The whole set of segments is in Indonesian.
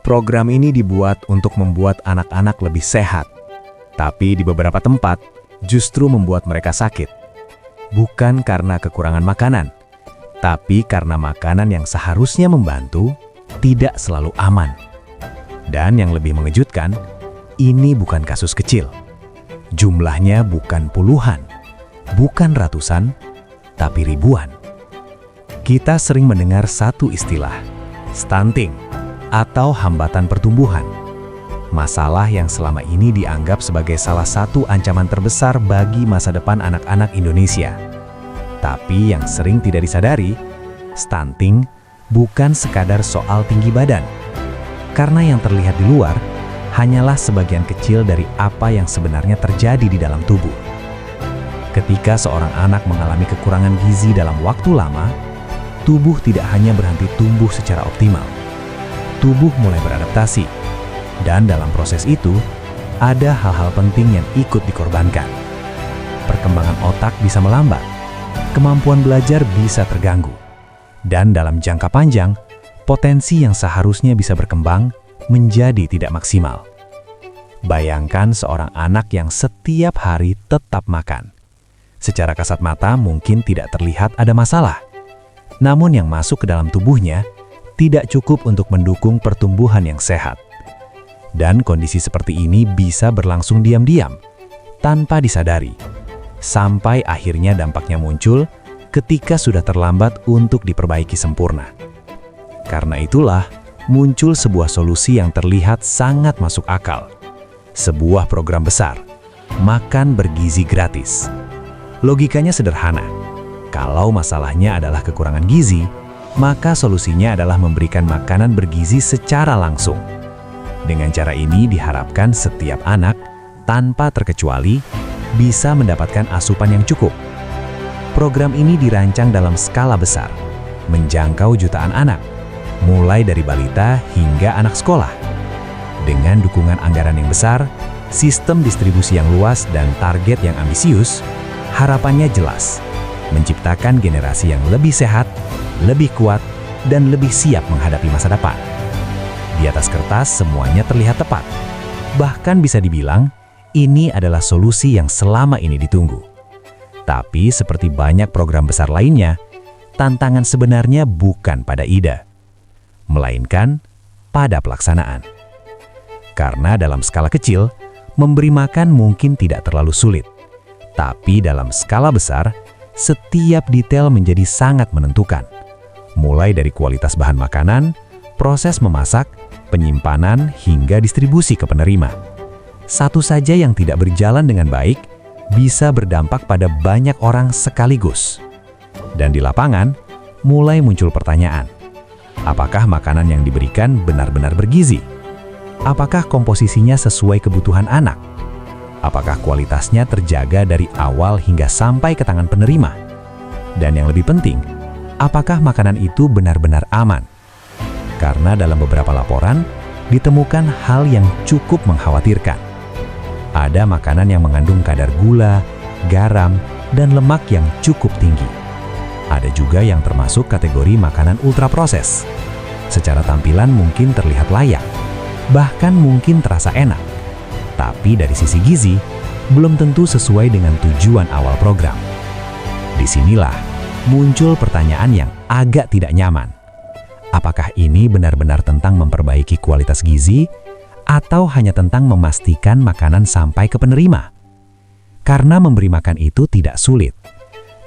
Program ini dibuat untuk membuat anak-anak lebih sehat, tapi di beberapa tempat justru membuat mereka sakit. Bukan karena kekurangan makanan, tapi karena makanan yang seharusnya membantu tidak selalu aman. Dan yang lebih mengejutkan, ini bukan kasus kecil. Jumlahnya bukan puluhan, bukan ratusan, tapi ribuan. Kita sering mendengar satu istilah, stunting, atau hambatan pertumbuhan. Masalah yang selama ini dianggap sebagai salah satu ancaman terbesar bagi masa depan anak-anak Indonesia. Tapi yang sering tidak disadari, stunting bukan sekadar soal tinggi badan. Karena yang terlihat di luar hanyalah sebagian kecil dari apa yang sebenarnya terjadi di dalam tubuh. Ketika seorang anak mengalami kekurangan gizi dalam waktu lama, tubuh tidak hanya berhenti tumbuh secara optimal. Tubuh mulai beradaptasi, dan dalam proses itu, ada hal-hal penting yang ikut dikorbankan. Perkembangan otak bisa melambat, kemampuan belajar bisa terganggu, dan dalam jangka panjang, potensi yang seharusnya bisa berkembang menjadi tidak maksimal. Bayangkan seorang anak yang setiap hari tetap makan. Secara kasat mata mungkin tidak terlihat ada masalah, namun yang masuk ke dalam tubuhnya tidak cukup untuk mendukung pertumbuhan yang sehat. Dan kondisi seperti ini bisa berlangsung diam-diam, tanpa disadari, sampai akhirnya dampaknya muncul ketika sudah terlambat untuk diperbaiki sempurna. Karena itulah, muncul sebuah solusi yang terlihat sangat masuk akal. Sebuah program besar, makan bergizi gratis. Logikanya sederhana. Kalau masalahnya adalah kekurangan gizi, maka solusinya adalah memberikan makanan bergizi secara langsung. Dengan cara ini diharapkan setiap anak, tanpa terkecuali, bisa mendapatkan asupan yang cukup. Program ini dirancang dalam skala besar, menjangkau jutaan anak, mulai dari balita hingga anak sekolah. Dengan dukungan anggaran yang besar, sistem distribusi yang luas dan target yang ambisius, harapannya jelas, menciptakan generasi yang lebih sehat, lebih kuat, dan lebih siap menghadapi masa depan. Di atas kertas semuanya terlihat tepat. Bahkan bisa dibilang, ini adalah solusi yang selama ini ditunggu. Tapi seperti banyak program besar lainnya, tantangan sebenarnya bukan pada ide, melainkan pada pelaksanaan. Karena dalam skala kecil, memberi makan mungkin tidak terlalu sulit. Tapi dalam skala besar, setiap detail menjadi sangat menentukan. Mulai dari kualitas bahan makanan, proses memasak, penyimpanan, hingga distribusi ke penerima. Satu saja yang tidak berjalan dengan baik bisa berdampak pada banyak orang sekaligus. Dan di lapangan, mulai muncul pertanyaan. Apakah makanan yang diberikan benar-benar bergizi? Apakah komposisinya sesuai kebutuhan anak? Apakah kualitasnya terjaga dari awal hingga sampai ke tangan penerima? Dan yang lebih penting, apakah makanan itu benar-benar aman? Karena dalam beberapa laporan, ditemukan hal yang cukup mengkhawatirkan. Ada makanan yang mengandung kadar gula, garam, dan lemak yang cukup tinggi. Ada juga yang termasuk kategori makanan ultraproses. Secara tampilan mungkin terlihat layak, bahkan mungkin terasa enak. Tapi dari sisi gizi, belum tentu sesuai dengan tujuan awal program. Disinilah muncul pertanyaan yang agak tidak nyaman. Apakah ini benar-benar tentang memperbaiki kualitas gizi, atau hanya tentang memastikan makanan sampai ke penerima? Karena memberi makan itu tidak sulit,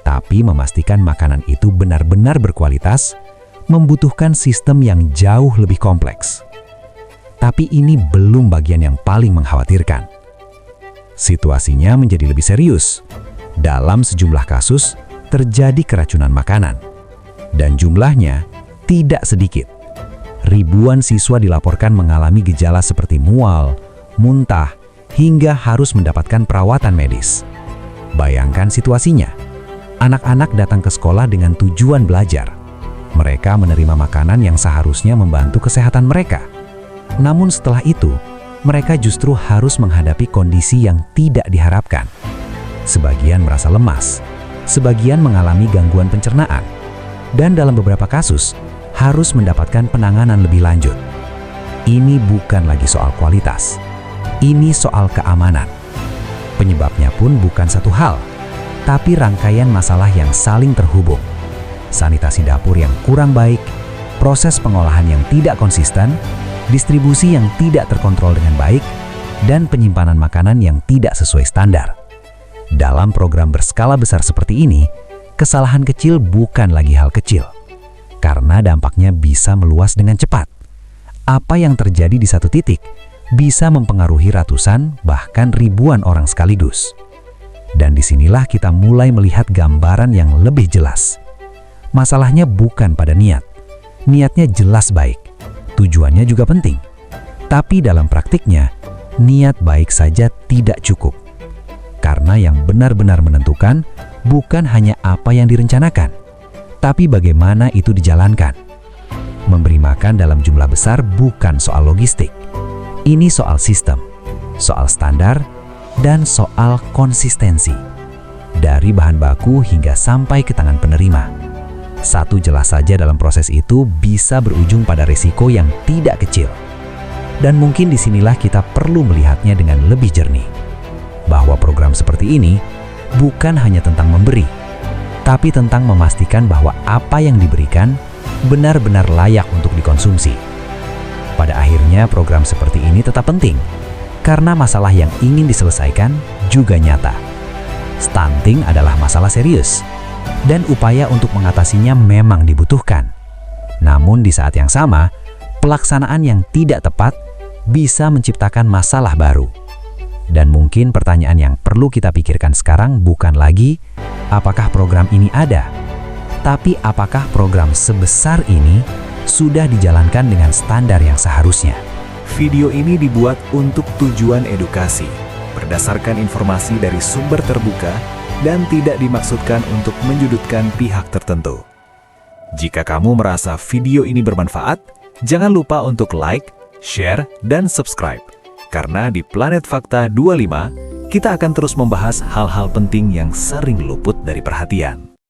tapi memastikan makanan itu benar-benar berkualitas, membutuhkan sistem yang jauh lebih kompleks. Tapi ini belum bagian yang paling mengkhawatirkan. Situasinya menjadi lebih serius. Dalam sejumlah kasus, terjadi keracunan makanan. Dan jumlahnya tidak sedikit. Ribuan siswa dilaporkan mengalami gejala seperti mual, muntah, hingga harus mendapatkan perawatan medis. Bayangkan situasinya. Anak-anak datang ke sekolah dengan tujuan belajar. Mereka menerima makanan yang seharusnya membantu kesehatan mereka. Namun setelah itu, mereka justru harus menghadapi kondisi yang tidak diharapkan. Sebagian merasa lemas, sebagian mengalami gangguan pencernaan, dan dalam beberapa kasus, harus mendapatkan penanganan lebih lanjut. Ini bukan lagi soal kualitas. Ini soal keamanan. Penyebabnya pun bukan satu hal, tapi rangkaian masalah yang saling terhubung. Sanitasi dapur yang kurang baik, proses pengolahan yang tidak konsisten, distribusi yang tidak terkontrol dengan baik, dan penyimpanan makanan yang tidak sesuai standar. Dalam program berskala besar seperti ini, kesalahan kecil bukan lagi hal kecil, karena dampaknya bisa meluas dengan cepat. Apa yang terjadi di satu titik bisa mempengaruhi ratusan, bahkan ribuan orang sekaligus. Dan disinilah kita mulai melihat gambaran yang lebih jelas. Masalahnya bukan pada niat. Niatnya jelas baik, tujuannya juga penting. Tapi dalam praktiknya, niat baik saja tidak cukup. Karena yang benar-benar menentukan bukan hanya apa yang direncanakan, tapi bagaimana itu dijalankan. Memberi makan dalam jumlah besar bukan soal logistik. Ini soal sistem, soal standar, dan soal konsistensi. Dari bahan baku hingga sampai ke tangan penerima. Satu jelas saja dalam proses itu bisa berujung pada risiko yang tidak kecil. Dan mungkin disinilah kita perlu melihatnya dengan lebih jernih. Bahwa program seperti ini bukan hanya tentang memberi, tapi tentang memastikan bahwa apa yang diberikan benar-benar layak untuk dikonsumsi. Pada akhirnya program seperti ini tetap penting, karena masalah yang ingin diselesaikan juga nyata. Stunting adalah masalah serius, dan upaya untuk mengatasinya memang dibutuhkan. Namun di saat yang sama, pelaksanaan yang tidak tepat bisa menciptakan masalah baru. Dan mungkin pertanyaan yang perlu kita pikirkan sekarang bukan lagi apakah program ini ada, tapi apakah program sebesar ini sudah dijalankan dengan standar yang seharusnya. Video ini dibuat untuk tujuan edukasi, berdasarkan informasi dari sumber terbuka, dan tidak dimaksudkan untuk menyudutkan pihak tertentu. Jika kamu merasa video ini bermanfaat, jangan lupa untuk like, share, dan subscribe. Karena di Planet Fakta 25, kita akan terus membahas hal-hal penting yang sering luput dari perhatian.